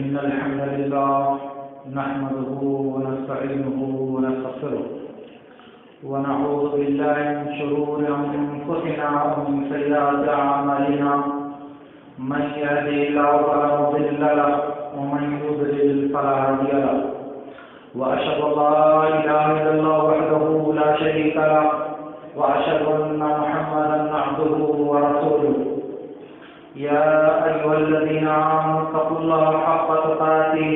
إن الحمد لله نحمده ونستعينه ونستغفره ونعوذ بالله من شرور أنفسنا ومن سيئات أعمالنا من يهده الله فلا مضل له ومن يضلل فلا هادي له وأشهد أن لا إله إلا الله وحده لا شريك له وأشهد أن محمدا عبده ورسوله يا أيها الذين آمنوا اتقوا الله حق تقاته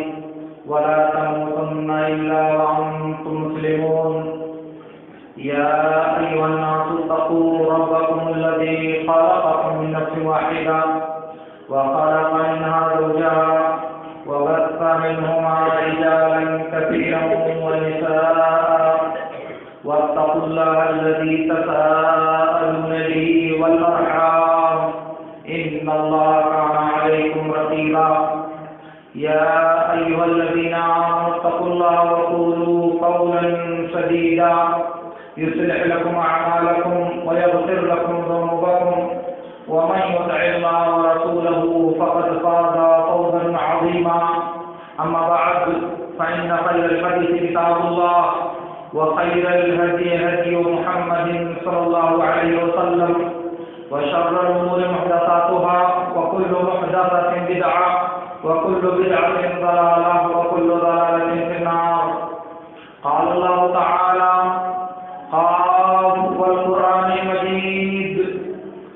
ولا تموتن إلا وأنتم مسلمون يا أيها الناس اتقوا ربكم الذي خلقكم من نفس واحدة وخلق منها زوجها وبث منهما رجالا كثيرا ونساء واتقوا الله الذي تساءلون به والأرحام إن الله كان عليكم رقيبا يا أيها الذين آمنوا اتقوا الله وقولوا قولا سديدا يصلح لكم أعمالكم ويغفر لكم ذنوبكم ومن يطع الله ورسوله فقد فاز فوزا عظيما أما بعد فإن خير الحديث كتاب الله وخير الهدي هدي محمد صلى الله عليه وسلم وشر الأمور محدثاتها وكل محدثة بدعة وكل بدعة ضلالة وكل ضلالة في النار. قال الله تعالى قاف والقرآن المجيد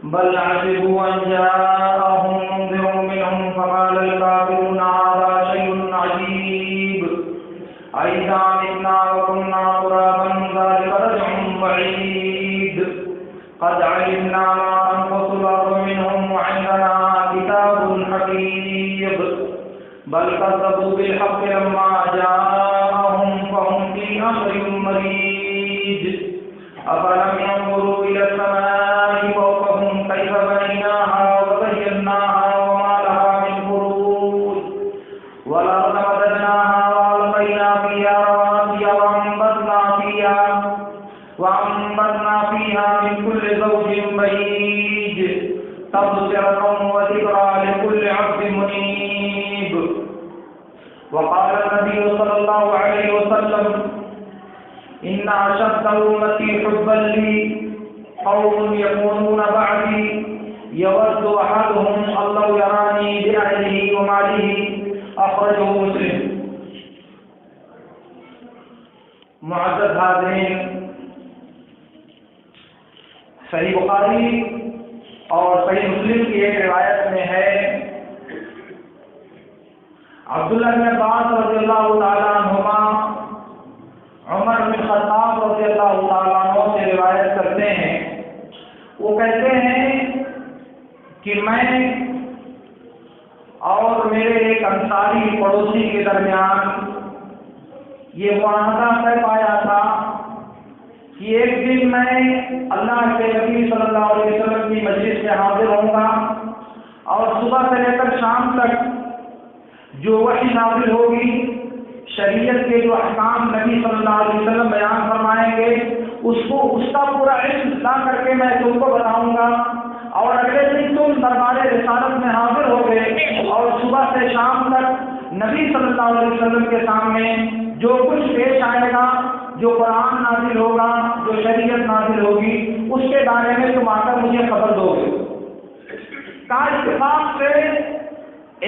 بل عجبوا أن جاءهم منذر منهم فقال الكافرون هذا شيء عجيب أئذا متنا وكنا ترابا ذلك رجع بعيد قد علمنا ما تنقص الأرض منهم وعندنا كتاب حفيظ بل كذبوا بالحق لما جاءهم فهم في أمر مريج أفلم ينظروا إلى السماء فوقهم كيف بنيناها وزيناها وما لها من فروج والأرض مددناها وألقينا فيها رواسي وأنبتنا فيها من كل زوج بهيج تبصرة وذكرى لكل عبد منيب. وقال النبي صلى الله عليه وسلم إن أشد أمتي حبا لي قوم يكونون بعدي يود أحدهم أن لو يراني بأهله وماله أخرجه مسلم. معزز حاضرین، صحیح بخاری اور صحیح مسلم کی ایک روایت میں ہے عبداللہ بن عباس رضی اللہ تعالیٰ عنہما عمر بن خطاب رضی اللہ تعالیٰ عنہ سے روایت کرتے ہیں. وہ کہتے ہیں کہ میں اور میرے ایک انصاری پڑوسی کے درمیان یہ معاہدہ طے پایا تھا کہ ایک دن میں اللہ کے نبی صلی اللہ علیہ وسلم کی مجلس میں حاضر ہوں گا اور صبح سے لے کر شام تک جو وحی نازل ہوگی، شریعت کے جو احکام نبی صلی اللہ علیہ وسلم بیان فرمائیں گے اس کا پورا علم لا کر کے میں تم کو بتاؤں گا، اور اگلے دن تم دربار رسالت میں حاضر ہوگے اور صبح سے شام تک نبی صلی اللہ علیہ وسلم کے سامنے جو کچھ پیش آئے گا، جو قرآن نازل ہوگا، جو شریعت نازل ہوگی، اس کے بارے میں تم آ کر مجھے خبر دو گے. کا اتفاق سے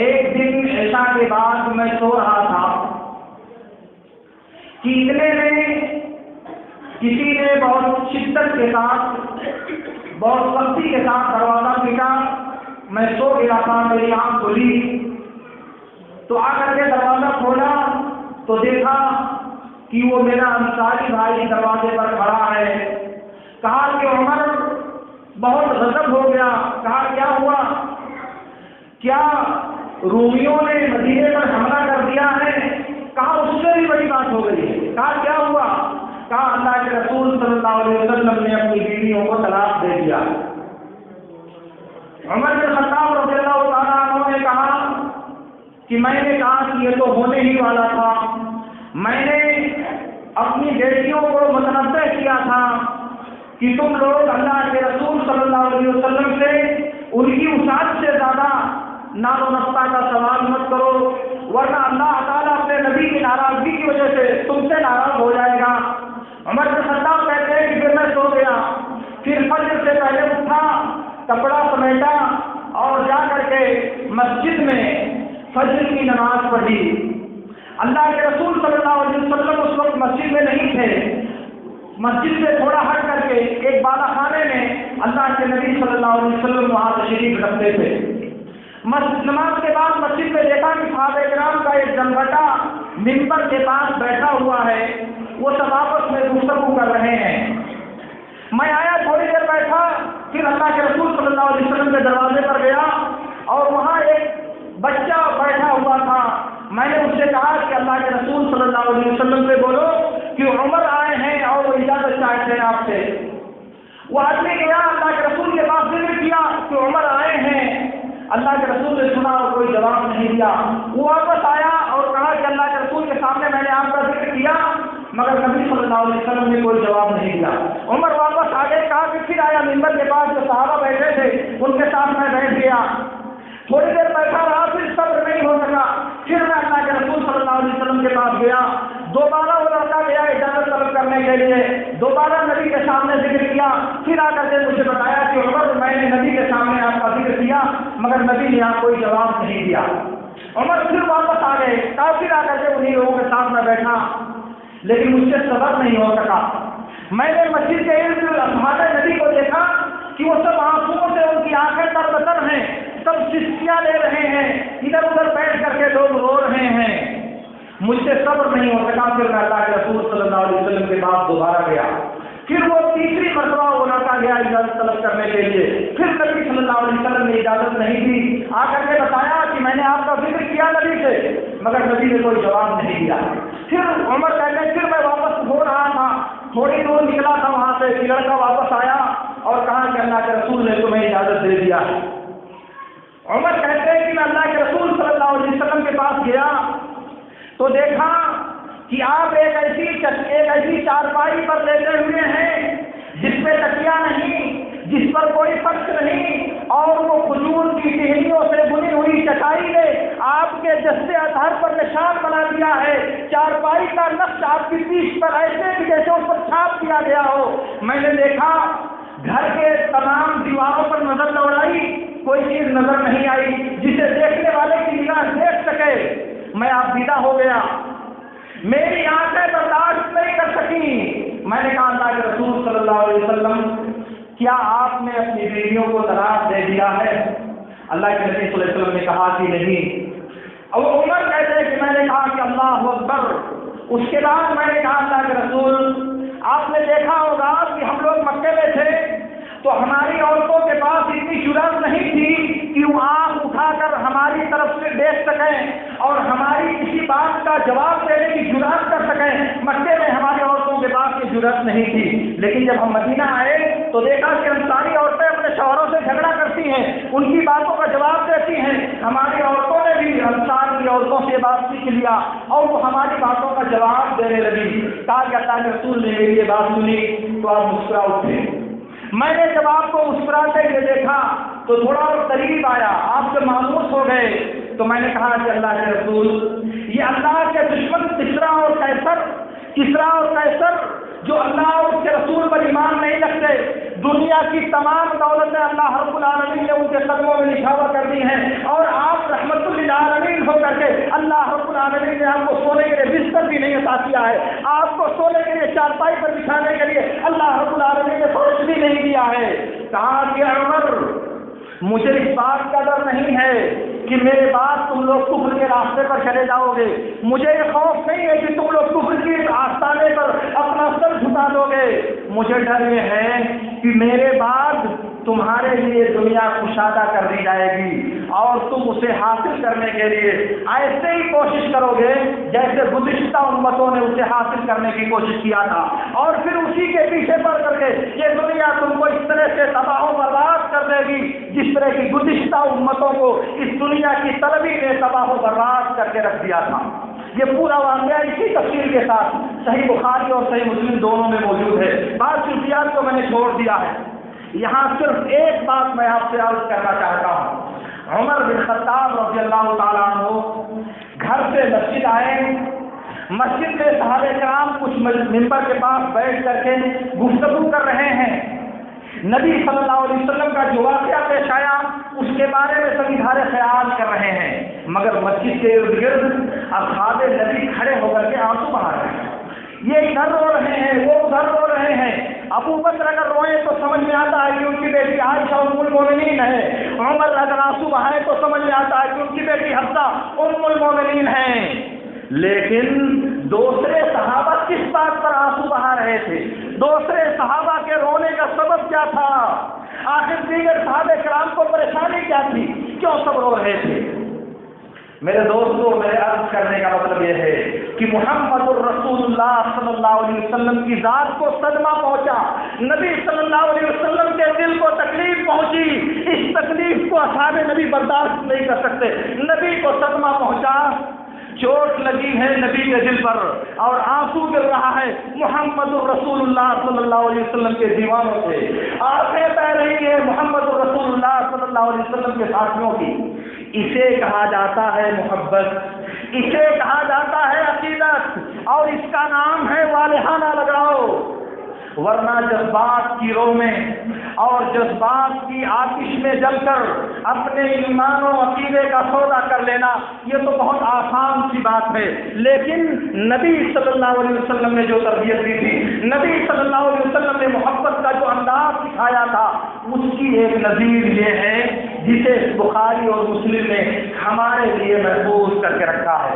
ایک دن عشاء کے بعد میں سو رہا تھا کہ اتنے میں کسی نے بہت شدت کے ساتھ، بہت سختی کے ساتھ دروازہ پیٹا. میں سو گیا تھا، میری آنکھ کھلی تو آ کر کے دروازہ کھولا تو دیکھا کہ وہ میرا انصاری بھائی دروازے پر کھڑا ہے. کہا کہ عمر بہت غضب ہو گیا. کہا کیا ہوا؟ کیا رومیوں نے مدینے پر حملہ کر دیا ہے؟ کہا اس سے بھی بڑی بات ہو گئی. کہا کیا ہوا؟ کہا اللہ کے رسول صلی اللہ علیہ وسلم نے اپنی بیویوں کو طلاق دے دیا. عمر بن خطاب رضی اللہ تعالیٰ عنہ نے کہا کہ میں نے کہا کہ یہ تو ہونے ہی والا تھا. میں نے اپنی بیٹیوں کو متنبہ کیا تھا کہ تم لوگ اللہ کے رسول صلی اللہ علیہ وسلم سے ان کی وسعت سے زیادہ نال و نفع کا سوال مت کرو، ورنہ اللہ تعالیٰ اپنے نبی کی ناراضگی کی وجہ سے تم سے ناراض ہو جائے گا۔ عمر بن خطاب کہتے ہیں کہ پھر میں سو گیا، پھر فجر سے پہلے اٹھا، کپڑا سمیٹا اور جا کر کے مسجد میں فجر کی نماز پڑھی۔ اللہ کے رسول صلی اللہ علیہ وسلم اس وقت مسجد میں نہیں تھے، مسجد سے تھوڑا ہٹ کر کے ایک بالا خانے میں اللہ کے نبی صلی اللہ علیہ وسلم وہاں تشریف رکھتے تھے۔ نماز کے بعد مسجد میں دیکھا کہ صحابہ کرام کا ایک جمگٹا منبر کے پاس بیٹھا ہوا ہے، وہ سب آپس میں گفتگو کر رہے ہیں۔ میں آیا، تھوڑی دیر بیٹھا، پھر اللہ کے رسول صلی اللہ علیہ وسلم کے دروازے پر گیا اور وہاں ایک بچہ بیٹھا ہوا تھا۔ میں نے اس سے کہا کہ اللہ کے رسول صلی اللہ علیہ وسلم سے بولو کہ عمر آئے ہیں اور وہ اجازت چاہتے ہیں آپ سے۔ وہ آدمی گیا، اللہ کے رسول کے پاس ذکر کیا کہ عمر آئے ہیں۔ اللہ کے رسول نے سنا اور کوئی جواب نہیں دیا۔ وہ واپس آیا اور کہا کہ اللہ کے رسول کے سامنے میں نے آپ کا ذکر کیا، مگر نبی صلی اللہ علیہ وسلم نے کوئی جواب نہیں دیا۔ عمر واپس آ گئے، کہا کہ پھر آیا منبر کے پاس، جو صحابہ بیٹھے تھے ان کے ساتھ میں بیٹھ گیا، تھوڑی دیر بیٹھا رہا، پھر صبر نہیں ہو سکا، پھر میں اللہ کے رسول صلی اللہ علیہ وسلم کے پاس گیا۔ دوبارہ وہ لڑکا گیا اجازت طلب کرنے کے لیے، دوبارہ نبی کے سامنے ذکر کیا، پھر آ کر کے مجھے بتایا کہ عمر میں نے نبی کے سامنے آپ کا ذکر کیا، مگر نبی نے آپ کوئی جواب نہیں دیا۔ عمر پھر واپس آ گئے، پھر آ کر کے انہیں لوگوں کے ساتھ میں بیٹھا، لیکن مجھ سے صبر نہیں ہو سکا۔ میں نے مسجد کے ارد اصحاب نبی کو دیکھا کہ وہ سب آنسوؤں سے ان کی آنکھیں تر بتر ہیں، سب سسکیاں لے رہے ہیں، ادھر ادھر بیٹھ کر کے لوگ رو رہے ہیں۔ مجھ سے صبر نہیں ہو سکا، پھر میں اللہ کے رسول صلی اللہ علیہ وسلم کے پاس دوبارہ گیا، پھر وہ تیسری مرتبہ وہ لڑکا گیا اجازت طلب کرنے کے لیے، پھر نبی صلی اللہ علیہ وسلم نے اجازت نہیں دی، آ کر کے بتایا کہ میں نے آپ کا ذکر کیا نبی سے، مگر نبی نے کوئی جواب نہیں دیا۔ پھر عمر کہتے ہیں پھر میں واپس ہو رہا تھا، تھوڑی دور نکلا تھا وہاں سے، لڑکا واپس آیا اور کہا کہ اللہ کے رسول نے تمہیں اجازت دے دیا ہے۔ عمر کہتے ہیں کہ میں اللہ کے رسول صلی اللہ علیہ وسلم کے پاس گیا تو دیکھا کہ آپ ایک ایسی چارپائی پر لیٹے ہوئے ہیں جس میں تکیہ نہیں، جس پر کوئی فرش نہیں، اور وہ کھجور کی ٹہنیوں سے بنی ہوئی چٹائی نے آپ کے جسد اطہر پر نشان بنا دیا ہے۔ چارپائی کا نقش آپ کی پیٹھ پر ایسے کہ جیسے اس پر چھاپ دیا گیا ہو۔ میں نے دیکھا، گھر کے تمام دیواروں پر نظر دوڑائی، کوئی چیز نظر نہیں آئی جسے دیکھنے والے کی نگاہ دیکھ سکے۔ میں آبیدہ ہو گیا، میری آنکھیں برداشت نہیں کر سکی۔ میں نے کہا اللہ کے رسول صلی اللہ علیہ وسلم، کیا آپ نے اپنی بیویوں کو طلاق دے دیا ہے؟ اللہ کے نبی صلی اللہ علیہ وسلم نے کہا کہ نہیں۔ اب عمر کہتے ہیں کہ میں نے کہا کہ اللہ اکبر۔ اس کے بعد میں نے کہا اللہ کے رسول، آپ نے دیکھا ہوگا کہ ہم لوگ مکے میں تھے تو ہماری عورتوں کے پاس اتنی جرأت نہیں تھی کہ وہ آنکھ اٹھا کر ہماری طرف سے دیکھ سکیں اور ہماری کسی بات کا جواب دینے کی جرأت کر سکیں۔ مکے میں ہماری عورتوں کے پاس یہ جرأت نہیں تھی، لیکن جب ہم مدینہ آئے تو دیکھا کہ انصاری عورتیں اپنے شوہروں سے جھگڑا کرتی ہیں، ان کی باتوں کا جواب دیتی ہیں۔ ہماری عورتوں نے بھی انصار کی عورتوں سے بات سیکھ لیا اور وہ ہماری باتوں کا جواب دینے لگی۔ کہا کہ اللہ کے رسول نے میری یہ بات سنی تو آپ مسکرا اٹھے۔ میں نے جب آپ کو مسکراتے ہوئے دیکھا تو تھوڑا اور قریب آیا، آپ سے مانوس ہو گئے، تو میں نے کہا کہ اللہ کے رسول، یہ اللہ کے دشمن کسرا اور قیصر جو اللہ اور اس کے رسول پر ایمان نہیں رکھتے، دنیا کی تمام دولتیں اللہ رب العالمین نے ان کے قدموں میں نچھاور کر دی ہیں، اور آپ رحمت للعالمین ہو کر کے اللہ رب العالمین نے آپ کو سونے کے لیے بستر بھی نہیں عطا کیا ہے، آپ کو سونے کے لیے چارپائی پر بچھانے کے لیے اللہ رب العالمین نے فرش بھی نہیں دیا ہے۔ کہا کہ عمر، مجھے اس بات کا ڈر نہیں ہے کہ میرے بعد تم لوگ کفر کے راستے پر چلے جاؤ گے، مجھے یہ خوف نہیں ہے کہ تم لوگ کفر کی آستانے پر اپنا سر جھکا دو گے، مجھے ڈر یہ ہے کہ میرے بعد تمہارے لیے دنیا کشادہ کر دی جائے گی اور تم اسے حاصل کرنے کے لیے ایسے ہی کوشش کرو گے جیسے گزشتہ امتوں نے اسے حاصل کرنے کی کوشش کیا تھا، اور پھر اسی کے پیچھے پڑ کر کے یہ دنیا تم کو اس طرح سے تباہ و برباد کر دے گی جس طرح کی گزشتہ امتوں کو اس دنیا کی طلبی نے تباہ و برباد کر کے رکھ دیا تھا۔ یہ پورا واقعہ اسی تفصیل کے ساتھ صحیح بخاری اور صحیح مسلم دونوں میں موجود ہے۔ بعض جزیات کو میں نے چھوڑ دیا ہے، یہاں صرف ایک بات میں آپ سے عرض کرنا چاہتا ہوں۔ عمر بن خطاب رضی اللہ تعالیٰ عنہ گھر مسجد آئے، مسجد میں صحابہ کرام کچھ ممبر کے پاس بیٹھ کر کے گفتگو کر رہے ہیں۔ نبی صلی اللہ علیہ وسلم کا جو واقعہ پیش آیا اس کے بارے میں سبھی دھارے خیال کر رہے ہیں، مگر مسجد کے ارد گرد اصحاب نبی کھڑے ہو کر کے آنسو بہا رہے ہیں۔ یہ ادھر رو رہے ہیں، وہ ادھر رو رہے ہیں۔ ابو بکر اگر روئیں تو سمجھ میں آتا ہے کہ ان کی بیٹی عائشہ ام المومنین ہے، عمر اگر آنسو بہائیں تو سمجھ میں آتا ہے کہ ان کی بیٹی حفصہ ام المومنین ہیں۔ لیکن دوسرے صحابہ کس بات پر آنسو بہا رہے تھے؟ دوسرے صحابہ کے رونے کا سبب کیا تھا؟ آخر دیگر صحابہ کرام کو پریشانی کیا تھی؟ کیوں سب رو رہے تھے؟ میرے دوستوں، میرے عرض کرنے کا مطلب یہ ہے کہ محمد الرسول اللہ صلی اللہ علیہ وسلم کی ذات کو صدمہ پہنچا، نبی صلی اللہ علیہ وسلم کے دل کو تکلیف پہنچی، اس تکلیف کو اصحاب نبی برداشت نہیں کر سکتے، نبی کو صدمہ پہنچا، چوٹ لگی ہے نبی کے دل پر اور آنسو گر رہا ہے محمد الرسول اللہ صلی اللہ علیہ وسلم کے دیوانوں سے، آنکھیں بہ رہی ہے محمد الرسول اللہ صلی اللہ علیہ وسلم کے ساتھیوں کی۔ اسے کہا جاتا ہے محبت، اسے کہا جاتا ہے عقیدت، اور اس کا نام ہے والہانہ لگاؤ۔ ورنہ جذبات کی رو میں اور جذبات کی آتش میں جل کر اپنے ایمان و عقیدے کا سودا کر لینا یہ تو بہت آسان سی بات ہے، لیکن نبی صلی اللہ علیہ وسلم نے جو تربیت دی تھی، نبی صلی اللہ علیہ وسلم نے محبت کا جو انداز سکھایا تھا، اس کی ایک نظیر یہ ہے جسے بخاری اور مسلم نے ہمارے لیے محفوظ کر کے رکھا ہے۔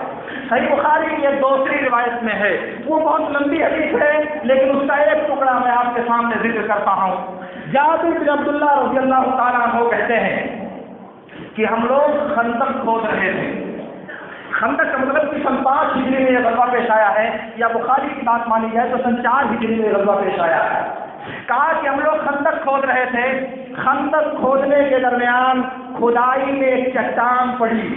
صحیح بخاری کی ایک دوسری روایت میں ہے، وہ بہت لمبی حدیث ہے لیکن اس کا ایک ٹکڑا میں آپ کے سامنے ذکر کرتا ہوں۔ جابر بن عبداللہ رضی اللہ تعالیٰ عنہ کہتے ہیں کہ ہم لوگ خندق کھود رہے تھے۔ خندق کا مطلب کہ سن 5 ہجری میں یہ غزوہ پیش آیا ہے، یا بخاری کی بات مانی جائے تو سن 4 ہجری میں یہ غزوہ پیش آیا ہے۔ کہا کہ ہم لوگ خندق کھود رہے تھے، خندق کھودنے کے درمیان کھدائی میں ایک چٹان پڑی،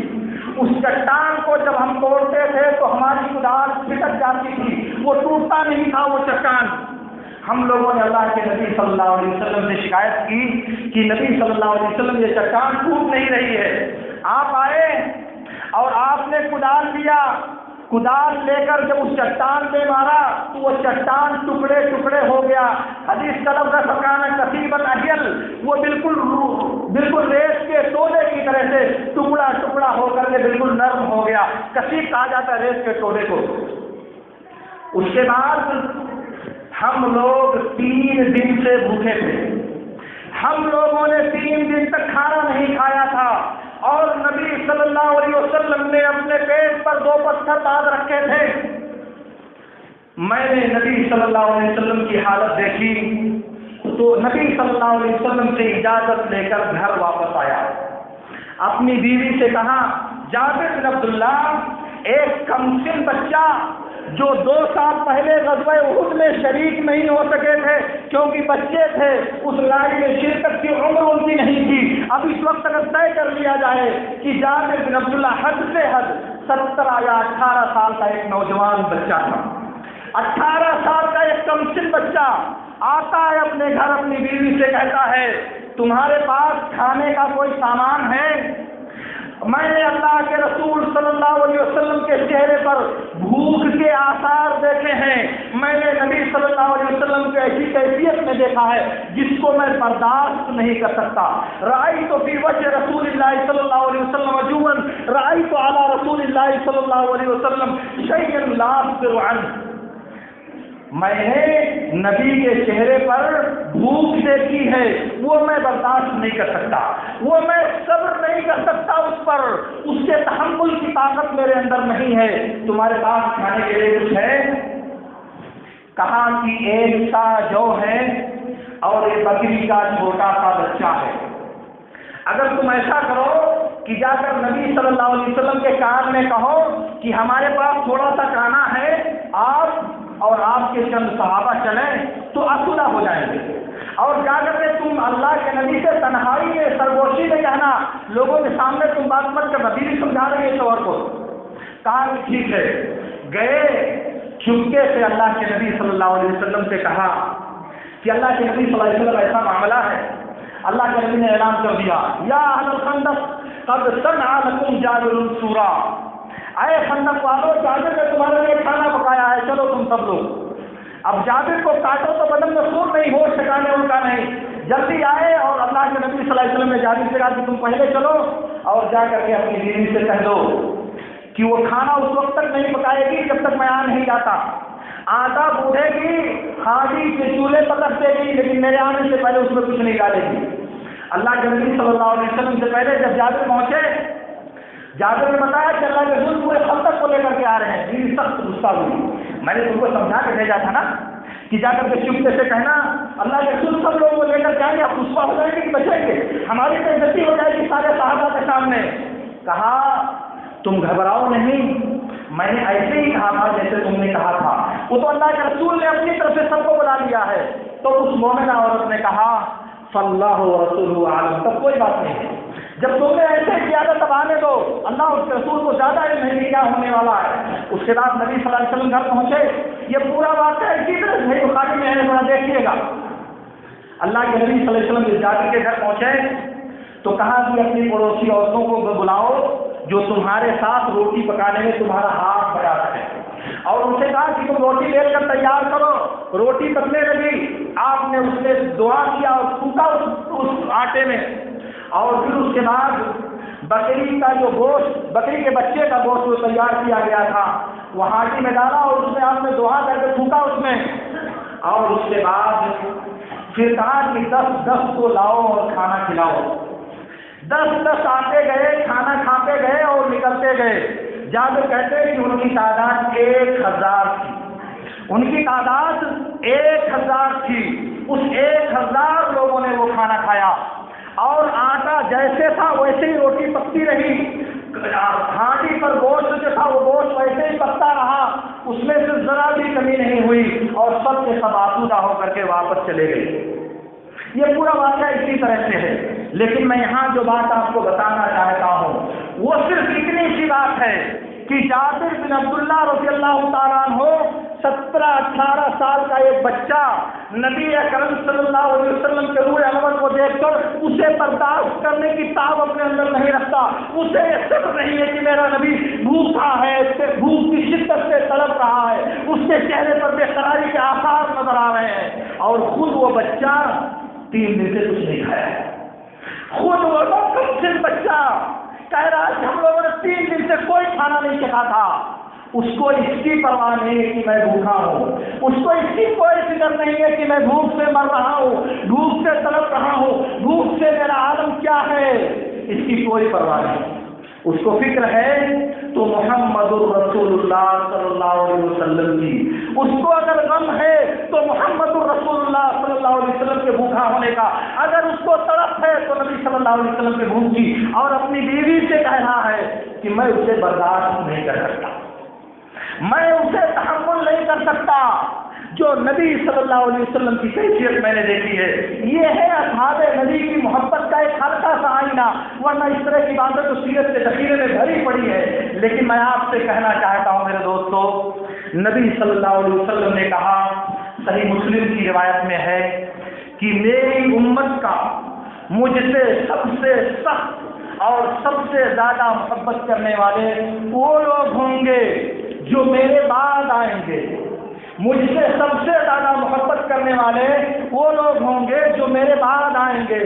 اس چٹان کو جب ہم توڑتے تھے تو ہماری کدال پھسک جاتی تھی، وہ ٹوٹتا نہیں تھا وہ چٹان۔ ہم لوگوں نے اللہ کے نبی صلی اللہ علیہ وسلم سے شکایت کی کہ نبی صلی اللہ علیہ وسلم یہ چٹان ٹوٹ نہیں رہی ہے۔ آپ آئے اور آپ نے کدال لیا، کدال لے کر جب اس چٹان پہ مارا تو وہ چٹان ٹکڑے ٹکڑے ہو گیا۔ حدیث کا لفظ فکان کثیبا احیل، وہ بالکل ریت کے تولے کی طرح سے ٹکڑا ٹکڑا ہو کر کے بالکل نرم ہو گیا۔ کثیب کہا جاتا ہے ریت کے تولے کو۔ اس کے بعد ہم لوگ 3 دن سے بھوکے تھے، ہم لوگوں نے 3 دن تک کھانا نہیں کھایا تھا، اور نبی صلی اللہ علیہ وسلم نے اپنے پیٹ پر 2 پتھر باندھ رکھے تھے۔ میں نے نبی صلی اللہ علیہ وسلم کی حالت دیکھی تو نبی صلی اللہ علیہ وسلم سے اجازت لے کر گھر واپس آیا، اپنی بیوی سے کہا، جابر بن عبداللہ، ایک کمسن بچہ جو 2 سال پہلے غزوہ احد میں شریک نہیں ہو سکے تھے کیونکہ بچے تھے، اس لڑائی میں شرکت کی عمر ان کی نہیں تھی، اب اس وقت اگر طے کر لیا جائے کہ جابر بن عبداللہ حد سے حد 17 یا 18 سال کا ایک نوجوان بچہ تھا، 18 سال کا ایک کمسن بچہ آتا ہے اپنے گھر، اپنی بیوی سے کہتا ہے، تمہارے پاس کھانے کا کوئی سامان ہے؟ میں نے اللہ کے رسول صلی اللہ علیہ وسلم کے چہرے پر بھوک کے آثار دیکھے ہیں، میں نے نبی صلی اللہ علیہ وسلم کو ایسی کیفیت میں دیکھا ہے جس کو میں برداشت نہیں کر سکتا۔ رأیت فی وجہ رسول اللہ صلی اللہ علیہ وسلم وجوعا، رأیت علی رسول اللہ صلی اللہ علیہ وسلم شیئا لا اصبر عنہ، میں نے نبی کے چہرے پر بھوک دیکھی ہے، وہ میں برداشت نہیں کر سکتا، وہ میں صبر نہیں کر سکتا اس پر، اس کے تحمل کی طاقت میرے اندر نہیں ہے، تمہارے پاس کھانے کے لیے کچھ ہے؟ کہا کہ 1 سا جو ہے اور ایک بکری کا چھوٹا سا بچہ ہے، اگر تم ایسا کرو کہ جا کر نبی صلی اللہ علیہ وسلم کے کان میں کہو کہ ہمارے پاس تھوڑا سا کھانا ہے، آپ اور آپ کے چند صحابہ چلیں تو اسودہ ہو جائیں گے، اور جا کر کے تم اللہ کے نبی سے تنہائی میں سرگوشی میں کہنا، لوگوں کے سامنے تم بات مت کر، نبی بھی سمجھا رہے ہیں شوہر کو۔ کہا کہ ٹھیک ہے، گئے چپکے سے اللہ کے نبی صلی اللہ علیہ وسلم سے کہا کہ اللہ کے نبی صلی اللہ علیہ وسلم ایسا معاملہ ہے، اللہ کے نبی نے اعلان کر دیا، یا اہل الخندق قد صنع لکم جابر سورا، اے خندق والو، جابر نے تمہارے لیے کھانا پکایا ہے، چلو تم سب لوگ۔ اب جابر کو کاٹو تو بدن میں خون نہیں ہو، ٹھکانے ان کا نہیں، جلدی آئے اور اللہ کے نبی صلی اللہ علیہ وسلم نے جابر سے کہا کہ تم پہلے چلو اور جا کر کے اپنی بیوی سے کہہ دو کہ وہ کھانا اس وقت تک نہیں پکائے گی جب تک میں آ نہیں جاتا، آٹا بوجھے گی، ہانڈی کے چولہے پر رکھ دے گی، لیکن میرے آنے سے پہلے اس میں کچھ نہیں ڈالے گی۔ اللہ کے نبی صلی اللہ علیہ وسلم سے پہلے جب جابر پہنچے، جابر نے بتایا کہ اللہ کے رسول پورے خندق کو لے کر کے آ رہے ہیں، دل سخت غصہ ہوئی۔ میں نے تم کو سمجھا کے بھیجا تھا نا کہ جا کر کے چپکے سے کہنا اللہ کے رسول سب لوگوں کو لے کر کے آئیں گے، آپ غصہ ہو جائیں گے کہ بچیں گے، ہماری تو عزتی ہو جائے گی سارے صحابہ کے سامنے۔ کہا تم گھبراؤ نہیں، میں نے ایسے ہی کہا تھا جیسے تم نے کہا تھا، وہ تو اللہ کے رسول نے اپنی طرف سے سب کو بلا لیا ہے۔ تو اس مومنہ عورت نے کہا فاللہ ورسولہ اعلم، تب کوئی بات نہیں ہے، جب تم نے ایسے کیا تھا تب آنے دو، اللہ اس کے رسول کو زیادہ علم ہے کہ کیا ہونے والا ہے۔ اس کے بعد نبی صلی اللہ علیہ وسلم گھر پہنچے، یہ پورا واقعہ اسی طرح صحیح بخاری میں ہے، ذرا دیکھیے گا۔ اللہ کے نبی صلی اللہ علیہ وسلم جس جابر کے گھر پہنچے تو کہا کہ اپنی پڑوسی عورتوں کو بلاؤ جو تمہارے ساتھ روٹی پکانے میں تمہارا ہاتھ بڑھا سکے، اور ان سے کہا کہ تم روٹی لے کر تیار کرو۔ روٹی پکنے لگی، آپ نے اس سے دعا کیا اور پھونکا اس آٹے میں، اور پھر اس کے بعد بکری کا جو گوشت، بکری کے بچے کا گوشت جو تیار کیا گیا تھا وہ ہانڈی میں ڈالا اور اس میں آپ نے دعا کر کے پھونکا اس میں، اور اس کے بعد پھر کہا کہ 10 کو لاؤ اور کھانا کھلاؤ۔ 10 آتے گئے، کھانا کھاتے گئے اور نکلتے گئے۔ جابر کہتے ہیں کہ ان کی تعداد 1000 تھی، ان کی تعداد 1000 تھی، اس 1000 لوگوں نے وہ کھانا کھایا، اور آٹا جیسے تھا ویسے ہی روٹی پکتی رہی، ہانڈی پر گوشت جو تھا وہ گوشت ویسے ہی پکتا رہا، اس میں سے ذرا بھی کمی نہیں ہوئی، اور سب کے سب آسودہ ہو کر کے واپس چلے گئے۔ یہ پورا واقعہ اسی طرح سے ہے، لیکن میں یہاں جو بات آپ کو بتانا چاہتا ہوں وہ صرف اتنی سی بات ہے کہ جابر بن عبداللہ رضی اللہ تعالیٰ عنہ 17-18 سال کا ایک بچہ نبی اکرم صلی اللہ علیہ وسلم کے روح انور کو دیکھ کر اسے برداشت کرنے کی تاب اپنے اندر نہیں رکھتا، اسے یہ صبر نہیں ہے کہ میرا نبی بھوکا ہے، بھوک کی شدت سے تڑپ رہا ہے، اس کے چہرے پر بے قراری کے آثار نظر آ رہے ہیں، اور خود وہ بچہ 3 دن سے کچھ نہیں کھایا، خود وہ کم سے بچہ کہہ رہا ہے کہ ہم لوگوں نے 3 دن سے کوئی کھانا نہیں چکھا تھا۔ اس کو اس کی پرواہ نہیں ہے کہ میں بھوکا ہوں، اس کو اس کی کوئی فکر نہیں ہے کہ میں بھوک سے مر رہا ہوں، بھوک سے تڑپ رہا ہوں، بھوک سے میرا عالم کیا ہے، اس کی کوئی پرواہ نہیں۔ اس کو فکر ہے تو محمد الرسول اللہ صلی اللہ علیہ وسلم کی، اس کو اگر غم ہے تو محمد الرسول اللہ صلی اللہ علیہ وسلم کے بھوکا ہونے کا، اگر اس کو تڑپ ہے تو نبی صلی اللہ علیہ وسلم کے بھوک کی، اور اپنی بیوی سے کہہ رہا ہے کہ میں اسے برداشت نہیں کر سکتا، میں اسے تحمل نہیں کر سکتا۔ جو نبی صلی اللہ علیہ وسلم کی کیفیت میں نے دیکھی ہے، یہ ہے اصحاب نبی کی محبت کا ایک ہلکا سا آئینہ، ورنہ اس طرح کی باتیں تو سیرت کے ذخیرے میں بھری پڑی ہے۔ لیکن میں آپ سے کہنا چاہتا ہوں میرے دوستو، نبی صلی اللہ علیہ وسلم نے کہا، صحیح مسلم کی روایت میں ہے کہ میری امت کا مجھ سے سب سے سخت اور سب سے زیادہ محبت کرنے والے وہ لوگ ہوں گے جو میرے بعد آئیں گے، مجھ سے سب سے زیادہ محبت کرنے والے وہ لوگ ہوں گے جو میرے بعد آئیں گے،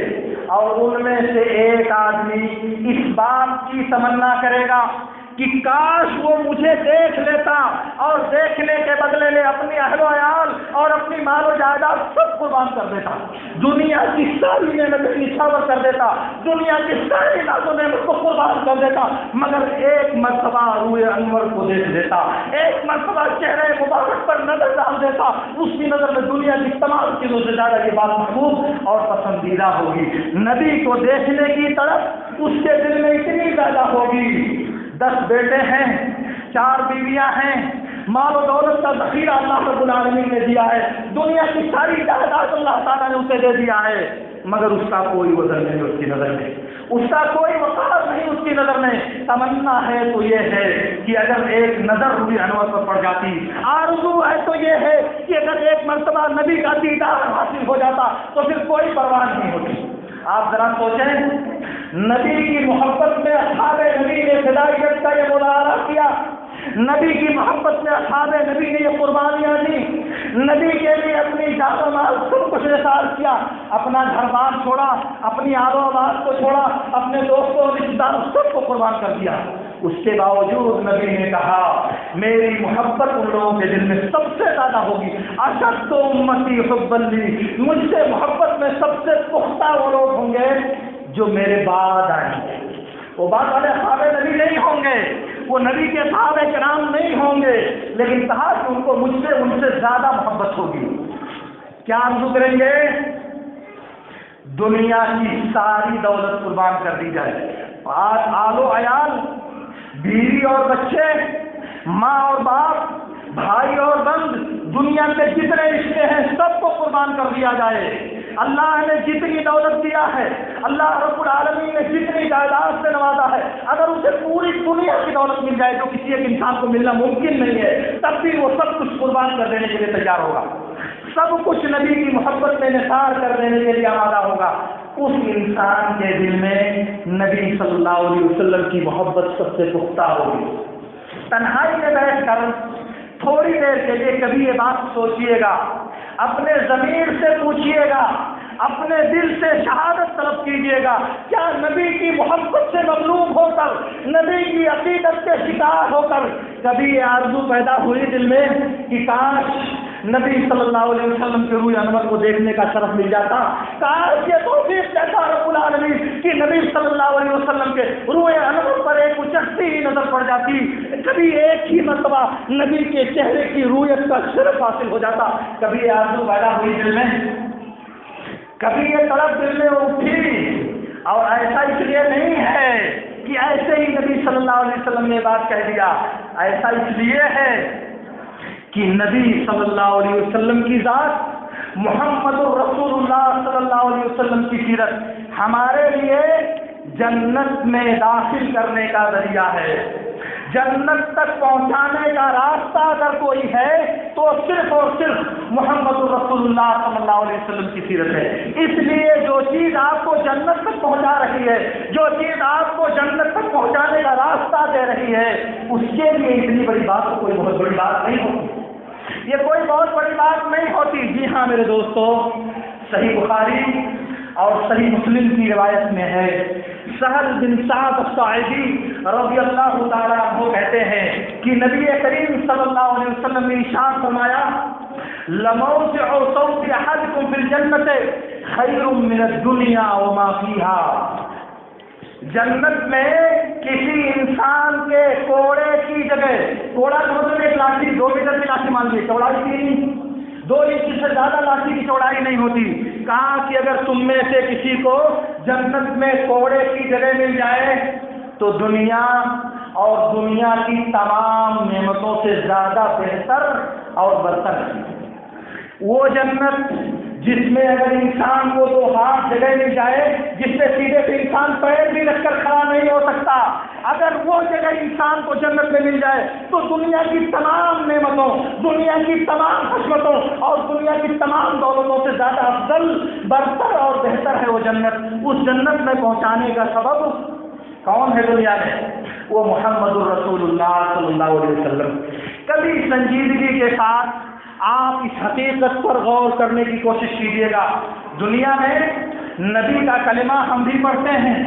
اور ان میں سے ایک آدمی اس بات کی تمنا کرے گا کہ کاش وہ مجھے دیکھ لیتا اور دیکھنے کے بدلے میں اپنی اہل و عیال اور اپنی مال و جائیداد سب قربان کر دیتا، دنیا کی ساری نعمتیں نچھاور کر دیتا، دنیا کی ساری ناز و نعمت کو قربان کر دیتا، مگر ایک مرتبہ روح انور کو دیکھ لیتا، ایک مرتبہ چہرے مبارک پر نظر ڈال دیتا، اس کی نظر میں دنیا کی تمام چیزوں سے زیادہ یہ بات محبوب اور پسندیدہ ہوگی۔ نبی کو دیکھنے کی طرف اس کے دل میں اتنی زیادہ ہوگی، 10 بیٹے ہیں، 4 بیویاں ہیں، مال و دولت کا ذخیرہ اللہ رب العالمین نے دیا ہے، دنیا کی ساری جائیداد اللہ تعالیٰ نے اسے دے دیا ہے، مگر اس کا کوئی وزن نہیں اس کی نظر میں، اس کا کوئی وقار نہیں اس کی نظر میں۔ تمنا ہے تو یہ ہے کہ اگر ایک نظر روح انور پر پڑ جاتی، آرزو ہے تو یہ ہے کہ اگر ایک مرتبہ نبی کا دیدار حاصل ہو جاتا تو پھر کوئی پرواہ نہیں ہوتی۔ آپ ذرا سوچیں نبی کی محبت میں اصحاب نبی نے فدائیت کا یہ مظاہرہ کیا، نبی کی محبت میں اصحاب نبی نے یہ قربانیاں دی، نبی کے لیے اپنی جان و مال سب کچھ نثار کیا، اپنا گھر بار چھوڑا، اپنی آب و آباد کو چھوڑا، اپنے دوستوں رشتہ داروں سب کو قربان کر دیا۔ اس کے باوجود نبی نے کہا میری محبت ان لوگوں کے دل میں سب سے زیادہ ہوگی، اشد امتی حبا لی، مجھ سے محبت میں سب سے پختہ وہ لوگ ہوں گے جو میرے بعد آئیں گے۔ وہ بعد والے صحابہ نبی نہیں ہوں گے، وہ نبی کے صحابہ کرام نہیں ہوں گے، لیکن کہا کہ ان کو مجھ سے ان سے زیادہ محبت ہوگی۔ کیا آرزو کریں گے؟ دنیا کی ساری دولت قربان کر دی جائے، آل و عیال، بیوی اور بچے، ماں اور باپ، بھائی اور بند، دنیا کے جتنے رشتے ہیں سب کو قربان کر دیا جائے۔ اللہ نے جتنی دولت دیا ہے، اللہ رب العالمین نے جتنی جائیداد سے نوازا ہے، اگر اسے پوری دنیا کی دولت مل جائے جو کسی ایک انسان کو ملنا ممکن نہیں ہے، تب بھی وہ سب کچھ قربان کر دینے کے لیے تیار ہوگا، سب کچھ نبی کی محبت میں نثار کر دینے کے لیے آمادہ ہوگا۔ اس انسان کے دل میں نبی صلی اللہ علیہ وسلم کی محبت سب سے پختہ ہوگی۔ تنہائی میں بیٹھ کر تھوڑی دیر کے لیے کبھی یہ بات سوچئے گا، اپنے ضمیر سے پوچھئے گا، اپنے دل سے شہادت طلب کیجئے گا، کیا نبی کی محبت سے مغلوب ہو کر، نبی کی عقیدت کے شکار ہو کر کبھی یہ آرزو پیدا ہوئی دل میں کہ کاش نبی صلی اللہ علیہ وسلم کے روح انور کو دیکھنے کا شرف مل جاتا، کاش یہ توفیق دیتا رب العالمین کہ نبی صلی اللہ علیہ وسلم کے روح انور پر ایک اچھتی ہی نظر پڑ جاتی، کبھی ایک ہی مرتبہ نبی کے چہرے کی رویت کا شرف حاصل ہو جاتا۔ کبھی یہ آرزو پیدا ہوئی دل میں، کبھی یہ طلب دل میں اٹھی، اور ایسا اس لیے نہیں ہے کہ ایسے ہی نبی صلی اللہ علیہ وسلم نے بات کہہ دیا، ایسا اس لیے ہے کہ نبی صلی اللہ علیہ وسلم کی ذات، محمد الرسول اللہ صلی اللہ علیہ وسلم کی سیرت ہمارے لیے جنت میں داخل کرنے کا ذریعہ ہے، جنت تک پہنچانے کا راستہ اگر کوئی ہے تو صرف اور صرف محمد الرسول اللہ صلی اللہ علیہ وسلم کی سیرت ہے۔ اس لیے جو چیز آپ کو جنت تک پہنچا رہی ہے، جو چیز آپ کو جنت تک پہنچانے کا راستہ دے رہی ہے، اس کے لیے اتنی بڑی بات تو کوئی بہت بڑی بات نہیں ہوتی، یہ کوئی بہت بڑی بات نہیں ہوتی۔ جی ہاں میرے دوستو، صحیح بخاری اور صحیح مسلم کی روایت میں ہے، سہل بن سعد الساعدی رضی اللہ تعالیٰ عنہ کہتے ہیں کہ نبی کریم صلی اللہ علیہ وسلم نے ارشاد فرمایا، لموضع صوت احدکم فی الجنۃ خیر من الدنیا وما فیہا، جنت میں کسی انسان کے کوڑے کی جگہ، کوڑا تو مطلب ایک لاٹھی، 2 میٹر کی لاٹھی مان لیجیے، چوڑائی کی 2 انچ سے زیادہ لاٹھی کی چوڑائی نہیں ہوتی، کہا کہ اگر تم میں سے کسی کو جنت میں کوڑے کی جگہ مل جائے تو دنیا اور دنیا کی تمام نعمتوں سے زیادہ بہتر اور برتر ہے۔ وہ جنت جس میں اگر انسان کو 2 ہاتھ جگہ مل جائے، جس سے سیدھے سے انسان پیر بھی رکھ کر کھڑا نہیں ہو سکتا، اگر وہ جگہ انسان کو جنت میں مل جائے تو دنیا کی تمام نعمتوں، دنیا کی تمام حکمتوں اور دنیا کی تمام دولتوں سے زیادہ افضل، برتر اور بہتر ہے وہ جنت۔ اس جنت میں پہنچانے کا سبب کون ہے دنیا میں؟ وہ محمد الرسول اللہ صلی اللہ علیہ وسلم۔ کبھی سنجیدگی کے ساتھ آپ اس حقیقت پر غور کرنے کی کوشش کیجیے گا، دنیا میں نبی کا کلمہ ہم بھی پڑھتے ہیں،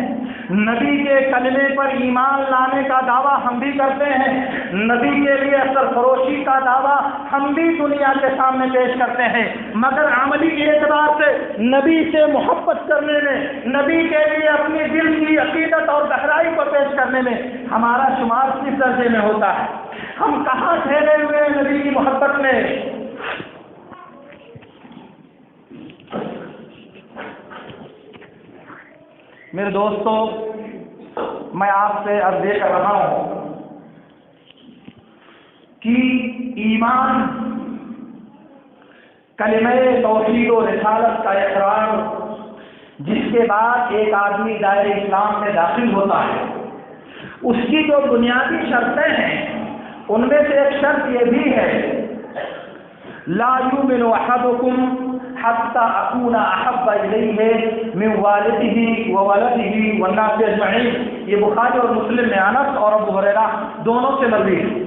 نبی کے کلمے پر ایمان لانے کا دعویٰ ہم بھی کرتے ہیں، نبی کے لیے سرفروشی کا دعویٰ ہم بھی دنیا کے سامنے پیش کرتے ہیں، مگر عملی اعتبار سے نبی سے محبت کرنے میں، نبی کے لیے اپنی دل کی عقیدت اور گہرائی کو پیش کرنے میں ہمارا شمار کس درجے میں ہوتا ہے؟ ہم کہاں ٹھہرے ہوئے ہیں نبی کی محبت میں؟ میرے دوستو، میں آپ سے عرض کر رہا ہوں کہ ایمان، کلمہ توحید و رسالت کا اقرار، جس کے بعد ایک آدمی دائرہ اسلام میں داخل ہوتا ہے، اس کی جو بنیادی شرطیں ہیں ان میں سے ایک شرط یہ بھی ہے، لا یؤمن احدکم حتی اکون احب الیہ من والدہ وولدہ والناس اجمعین. یہ بخاری اور مسلم میں انس اور ابو ہریرہ دونوں سے مروی ہے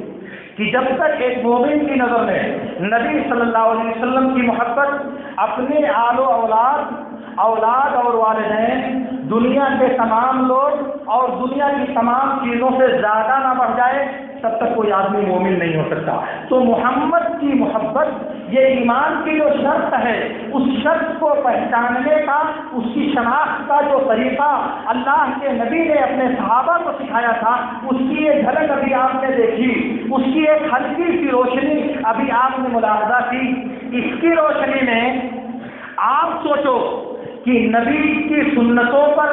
کہ جب تک ایک مومن کی نظر میں نبی صلی اللہ علیہ وسلم کی محبت اپنے آل و اولاد اور والدین، دنیا کے تمام لوگ اور دنیا کی تمام چیزوں سے زیادہ نہ بڑھ جائے، تب تک کوئی آدمی مومن نہیں ہو سکتا. تو محمد کی محبت یہ ایمان کی جو شرط ہے، اس شرط کو پہچاننے کا، اس کی شناخت کا جو طریقہ اللہ کے نبی نے اپنے صحابہ کو سکھایا تھا، اس کی ایک جھلک ابھی آپ نے دیکھی، اس کی ایک ہلکی سی روشنی ابھی آپ نے ملاحظہ کی. اس کی روشنی میں آپ سوچو کہ نبی کی سنتوں پر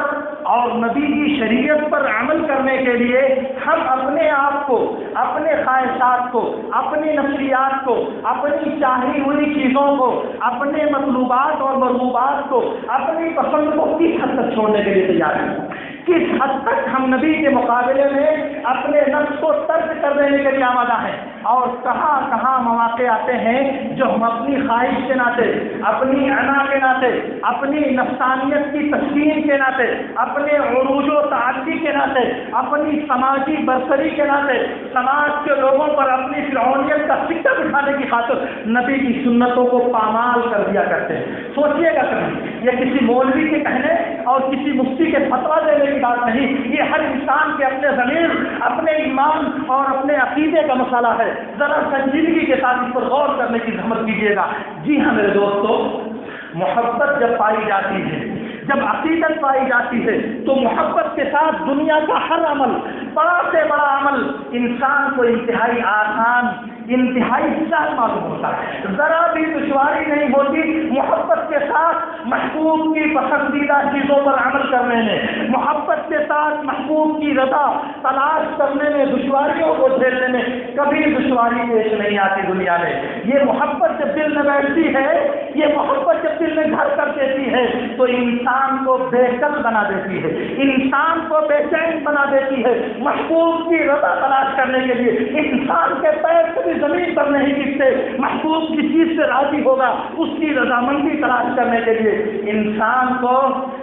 اور نبی کی شریعت پر عمل کرنے کے لیے ہم اپنے آپ کو، اپنے خواہشات کو، اپنی نفسیات کو، اپنی چاہی ہوئی چیزوں کو، اپنے مطلوبات اور مرغوبات کو، اپنی پسند کو کس حد تک چھوڑنے کے لیے تیار ہیں؟ کس حد تک ہم نبی کے مقابلے میں اپنے نفس کو ترک کر دینے کے لیے آمادہ ہیں؟ اور کہاں کہاں مواقع آتے ہیں جو ہم اپنی خواہش کے ناطے، اپنی انا کے ناطے، اپنی نفسانیت کی تسکین کے ناطے، اپنے عروج و تعدی کے ناطے، اپنی سماجی برتری کے ناطے، سماج کے لوگوں پر اپنی فرعونیت کا سکہ بٹھانے کی خاطر نبی کی سنتوں کو پامال کر دیا کرتے ہیں. سوچئے گا کبھی، یہ کسی مولوی کے کہنے اور کسی مفتی کے فتویٰ دینے کی بات نہیں، یہ ہر انسان کے اپنے ضمیر، اپنے ایمان اور اپنے عقیدے کا مسئلہ ہے. ذرا سنجیدگی کے ساتھ اس پر غور کرنے کی زحمت کیجیے گا. جی ہاں میرے دوستو، محبت جب پائی جاتی ہے، جب عقیدت پائی جاتی ہے، تو محبت کے ساتھ دنیا کا ہر عمل، بڑا سے بڑا عمل انسان کو انتہائی آسان، انتہائی سہل معلوم ہوتا ہے. ذرا بھی دشواری نہیں ہوتی محبت کے ساتھ محبوب کی پسندیدہ چیزوں پر عمل کرنے میں، محبت کے ساتھ محبوب کی رضا تلاش کرنے میں، دشواریوں کو جھیلنے میں کبھی دشواری پیش نہیں آتی دنیا میں. یہ محبت جب دل میں بیٹھتی ہے، یہ محبت جب دل میں گھر کر دیتی ہے، تو انسان کو بے کل بنا دیتی ہے، انسان کو بے چین بنا دیتی ہے. محبوب کی رضا تلاش کرنے کے لیے انسان کے پیر کبھی زمین پر نہیں ٹکتے. محبوب کی چیز سے راضی ہوگا، اس کی رضامندی تلاش کرنے کے لیے انسان کو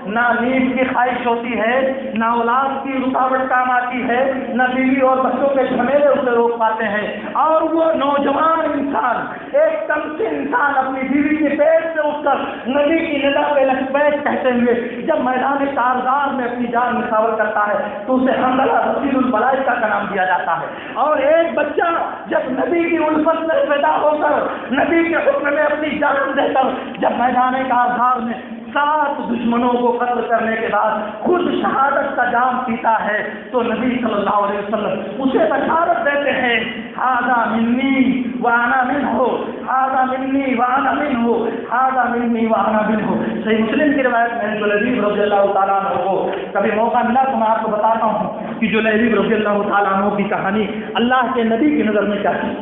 نہ نیند کی خواہش ہوتی ہے، نہ اولاد کی رکاوٹ کام آتی ہے، نہ بیوی اور بچوں کے جھمیلے اسے روک پاتے ہیں. اور وہ نوجوان انسان، ایک کمسن انسان اپنی بیوی کے پیٹ سے اٹھ کر نبی کی ندا پہ لبیک کہتے ہوئے جب میدان کارزار میں اپنی جان نثار کرتا ہے تو اسے حنظلہ رسول الملائکہ کا نام دیا جاتا ہے. اور ایک بچہ جب نبی کی الفت میں پیدا ہو کر نبی کے حکم میں اپنی جان دے کر جب میدان کارزار میں 7 دشمنوں کو قتل کرنے کے بعد خود شہادت کا جام پیتا ہے تو نبی صلی اللہ علیہ وسلم اسے بشارت دیتے ہیں، ھذا منی وانا منہ، ھذا منی وانا منہ، ھذا منی وانا منہ. صحیح مسلم کی روایت میں جلیبیب رضی اللہ تعالیٰ عنہ کو کبھی موقع ملا تو میں آپ کو بتاتا ہوں کہ جلیبیب رضی اللہ تعالیٰ عنہ کی کہانی اللہ کے نبی کی نظر میں کیا تھی.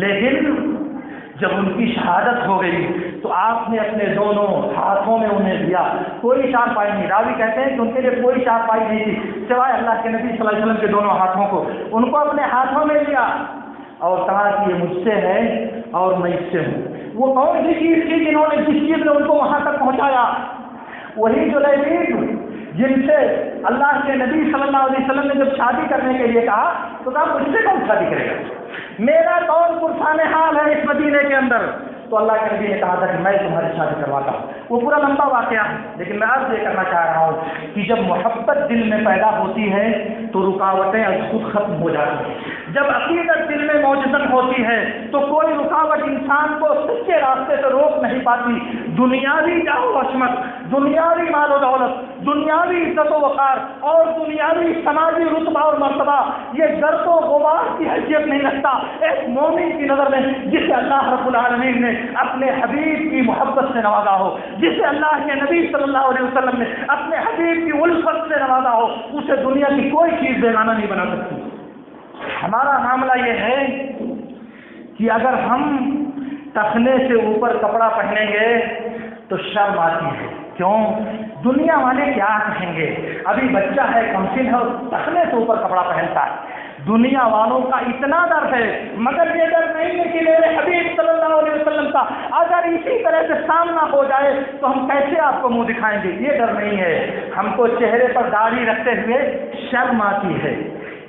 لیکن جب ان کی شہادت ہو گئی تو آپ نے اپنے دونوں ہاتھوں میں انہیں دیا، کوئی چارپائی نہیں. راوی کہتے ہیں کہ ان کے لیے کوئی چارپائی نہیں تھی سوائے اللہ کے نبی صلی اللہ علیہ وسلم کے دونوں ہاتھوں کو. ان کو اپنے ہاتھوں میں لیا اور کہا کہ یہ مجھ سے ہے اور میں اس سے ہوں. وہ کون سی چیز تھی جنہوں نے جس چیز نے ان کو وہاں تک پہنچایا؟ وہی جلیبیب جن سے اللہ کے نبی صلی اللہ علیہ وسلم نے جب شادی کرنے کے لیے کہا تو کہا مجھ سے کون شادی کرے گا، میرا کون پرسان حال ہے اس مدینے کے اندر. تو اللہ کے نبی نے کہا تھا کہ میں تمہاری شادی کرواتا ہوں. وہ پورا لمبا واقعہ ہے، لیکن میں عرض یہ کرنا چاہ رہا ہوں کہ جب محبت دل میں پیدا ہوتی ہے تو رکاوٹیں از خود ختم ہو جاتی ہیں. جب عقیدت دل میں موجزن ہوتی ہے تو کوئی رکاوٹ انسان کو سچے راستے سے روک نہیں پاتی. دنیاوی جاہ و عظمت، دنیاوی مال و دولت، دنیاوی عزت و وقار اور دنیاوی سماجی رتبہ اور مرتبہ یہ گرد و غبار کی حیثیت نہیں رکھتا ایک مومن کی نظر میں جسے اللہ رب العالمین نے اپنے حبیب کی محبت سے نوازا ہو، جسے اللہ کے نبی صلی اللہ علیہ وسلم نے اپنے حبیب کی الفت سے نوازا ہو. اسے دنیا کی کوئی چیز بیگانہ نہیں بنا سکتی. ہمارا معاملہ یہ ہے کہ اگر ہم ٹخنے سے اوپر کپڑا پہنیں گے تو شرم آتی ہے. کیوں؟ دنیا والے کیا کہیں گے؟ ابھی بچہ ہے، کمسن ہے اور ٹخنے سے اوپر کپڑا پہنتا ہے. دنیا والوں کا اتنا ڈر ہے، مگر یہ ڈر نہیں ہے کہ میرے حبیب صلی اللہ علیہ وسلم کا اگر اسی طرح سے سامنا ہو جائے تو ہم کیسے آپ کو منہ دکھائیں گے؟ یہ ڈر نہیں ہے. ہم کو چہرے پر داڑھی رکھتے ہوئے شرم آتی ہے،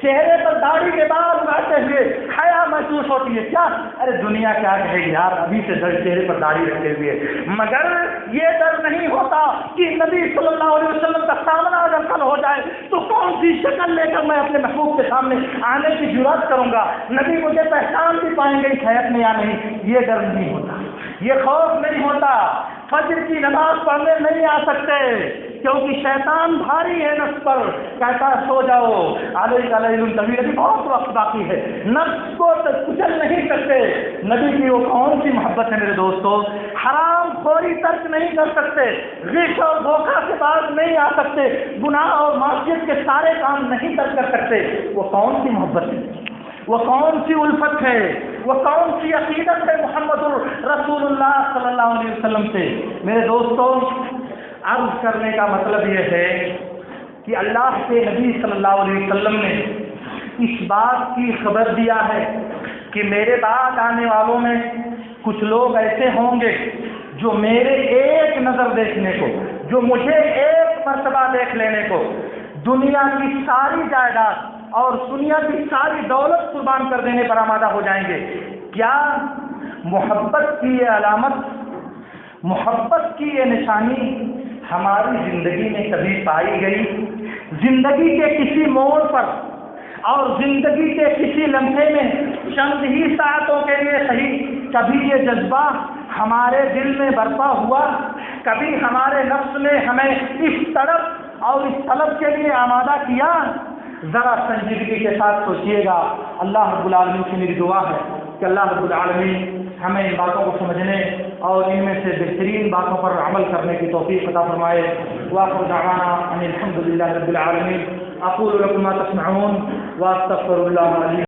چہرے پر داڑھی کے بال اگاتے ہوئے حیا محسوس ہوتی ہے. کیا ارے دنیا کیا کہے گی یار ابھی سے چہرے پر داڑھی رکھے ہوئے. مگر یہ ڈر نہیں ہوتا کہ نبی صلی اللہ علیہ وسلم کا سامنا اگر کل ہو جائے تو کون سی شکل لے کر میں اپنے محبوب کے سامنے آنے کی جرات کروں گا، نبی مجھے پہچان بھی پائیں گے اس حیات میں یا نہیں. یہ ڈر نہیں ہوتا، یہ خوف نہیں ہوتا. فجر کی نماز پڑھنے نہیں آ سکتے کیونکہ شیطان بھاری ہے نفس پر، کہتا سو جاؤ علیہ طویل، ابھی بہت وقت باقی ہے. نفس کو کچل نہیں سکتے. نبی کی وہ کون سی محبت ہے میرے دوستو؟ حرام خوری ترک نہیں کر سکتے، غش اور دھوکہ سے باز نہیں آ سکتے، گناہ اور معصیت کے سارے کام نہیں ترک کر سکتے. وہ کون سی محبت ہے؟ وہ کون سی الفت ہے؟ وہ کون سی عقیدت ہے محمد رسول اللہ صلی اللہ علیہ وسلم سے؟ میرے دوستوں، عرض کرنے کا مطلب یہ ہے کہ اللہ کے نبی صلی اللہ علیہ وسلم نے اس بات کی خبر دیا ہے کہ میرے بعد آنے والوں میں کچھ لوگ ایسے ہوں گے جو میرے ایک نظر دیکھنے کو، جو مجھے ایک مرتبہ دیکھ لینے کو دنیا کی ساری جائیداد اور دنیا کی ساری دولت قربان کر دینے پر آمادہ ہو جائیں گے. کیا محبت کی یہ علامت، محبت کی یہ نشانی ہماری زندگی میں کبھی پائی گئی؟ زندگی کے کسی موڑ پر اور زندگی کے کسی لمحے میں چند ہی ساعتوں کے لیے صحیح کبھی یہ جذبہ ہمارے دل میں برپا ہوا؟ کبھی ہمارے نفس نے ہمیں اس طرف اور اس طلب کے لیے آمادہ کیا؟ ذرا سنجیدگی کے ساتھ سوچیے گا. اللہ رب العالمین سے میری دعا ہے کہ اللہ رب العالمین ہمیں ان باتوں کو سمجھنے اور ان میں سے بہترین باتوں پر عمل کرنے کی توفیق عطا فرمائے. وآخر دعوانا ان الحمد للہ رب العالمین. اقول لكم ما تسمعون واستغفر الله لي